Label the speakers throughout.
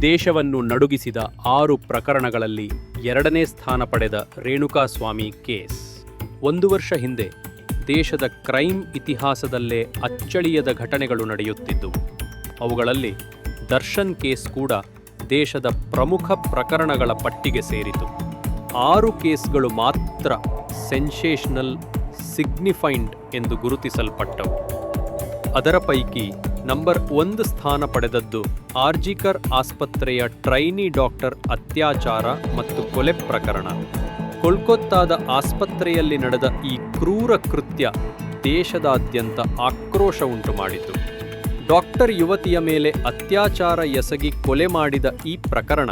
Speaker 1: ದೇಶವನ್ನು ನಡುಗಿಸಿದ 6 ಪ್ರಕರಣಗಳಲ್ಲಿ 2ನೇ ಸ್ಥಾನ ಪಡೆದ ರೇಣುಕಾಸ್ವಾಮಿ ಕೇಸ್. 1 ವರ್ಷ ಹಿಂದೆ ದೇಶದ ಕ್ರೈಮ್ ಇತಿಹಾಸದಲ್ಲೇ ಅಚ್ಚಳಿಯದ ಘಟನೆಗಳು ನಡೆಯುತ್ತಿದ್ದವು. ಅವುಗಳಲ್ಲಿ ದರ್ಶನ್ ಕೇಸ್ ಕೂಡ ದೇಶದ ಪ್ರಮುಖ ಪ್ರಕರಣಗಳ ಪಟ್ಟಿಗೆ ಸೇರಿತು. 6 ಕೇಸ್ಗಳು ಮಾತ್ರ ಸೆನ್ಸೇಷನಲ್, ಸಿಗ್ನಿಫೈಂಡ್ ಎಂದು ಗುರುತಿಸಲ್ಪಟ್ಟವು. ಅದರ ಪೈಕಿ ನಂಬರ್ 1 ಸ್ಥಾನ ಪಡೆದದ್ದು ಆರ್ಜಿಕರ್ ಆಸ್ಪತ್ರೆಯ ಟ್ರೈನಿ ಡಾಕ್ಟರ್ ಅತ್ಯಾಚಾರ ಮತ್ತು ಕೊಲೆ ಪ್ರಕರಣ. ಕೋಲ್ಕತ್ತಾದ ಆಸ್ಪತ್ರೆಯಲ್ಲಿ ನಡೆದ ಈ ಕ್ರೂರ ಕೃತ್ಯ ದೇಶದಾದ್ಯಂತ ಆಕ್ರೋಶ ಉಂಟು ಮಾಡಿತು. ಡಾಕ್ಟರ್ ಯುವತಿಯ ಮೇಲೆ ಅತ್ಯಾಚಾರ ಎಸಗಿ ಕೊಲೆ ಮಾಡಿದ ಈ ಪ್ರಕರಣ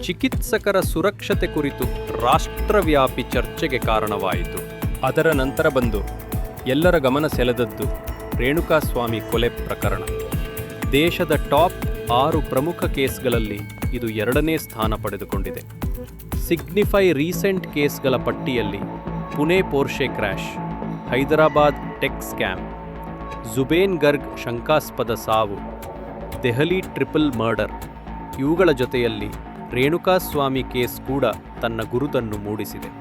Speaker 1: ಚಿಕಿತ್ಸಕರ ಸುರಕ್ಷತೆ ಕುರಿತು ರಾಷ್ಟ್ರವ್ಯಾಪಿ ಚರ್ಚೆಗೆ ಕಾರಣವಾಯಿತು. ಅದರ ನಂತರ ಬಂದು ಎಲ್ಲರ ಗಮನ ಸೆಳೆದದ್ದು ರೇಣುಕಾಸ್ವಾಮಿ ಕೊಲೆ ಪ್ರಕರಣ. ದೇಶದ ಟಾಪ್ 6 ಪ್ರಮುಖ ಕೇಸ್ಗಳಲ್ಲಿ ಇದು 2ನೇ ಸ್ಥಾನ ಪಡೆದುಕೊಂಡಿದೆ. ಸಿಗ್ನಿಫೈ ರೀಸೆಂಟ್ ಕೇಸ್ಗಳ ಪಟ್ಟಿಯಲ್ಲಿ Pune Porsche crash, Hyderabad tech scam, Zubeen Garg ಶಂಕಾಸ್ಪದ ಸಾವು, ದೆಹಲಿ ಟ್ರಿಪಲ್ ಮರ್ಡರ್ ಇವುಗಳ ಜೊತೆಯಲ್ಲಿ ರೇಣುಕಾಸ್ವಾಮಿ ಕೇಸ್ ಕೂಡ ತನ್ನ ಗುರುತನ್ನು ಮೂಡಿಸಿದೆ.